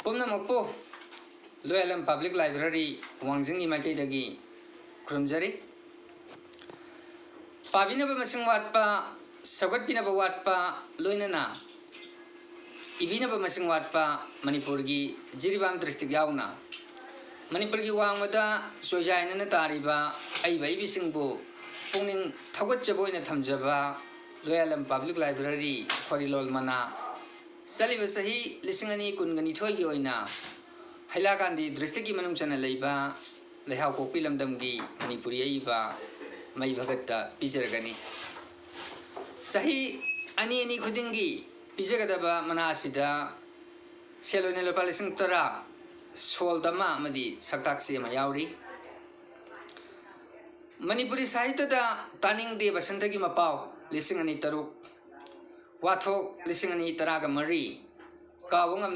पुनमकपो लोयलम public library वांगजिंगी माइकैदगी खुरुमजरी पाबिनब मसिंग वाटपा सगतपिनब वाटपा लोइनना इबिनब मसिंग वाटपा Manipur की Jiribam district यावना Manipur की वांगमदा सोजायनना तारिबा अइबैबिसिंगबो पुंनिंग थगतजब ओइना थमजबा लोयलम public library खोरिलोल मना चलिब सही लिसिंगनी कुनगनिथोय की ओइना हैलाकांदी डिस्ट्रिक्ट की मनुंग चना लेबा लेहाव कोपी लमदमगी मणिपुरी अइबा मई भगत्ता पिजरगनी सही अनि अनि खुदिंगी पिजगदबा मनासिदा सेलोने लुपा लिसिंग तरा सोलदमा मदी सक्ताक्सी अमा यावरी मणिपुरी साहित्य तानिंग दे बसंतगी मपाव लिसिंग अनि तरुक वाथोक लिसिंग अनि तरागा मरी कावंगम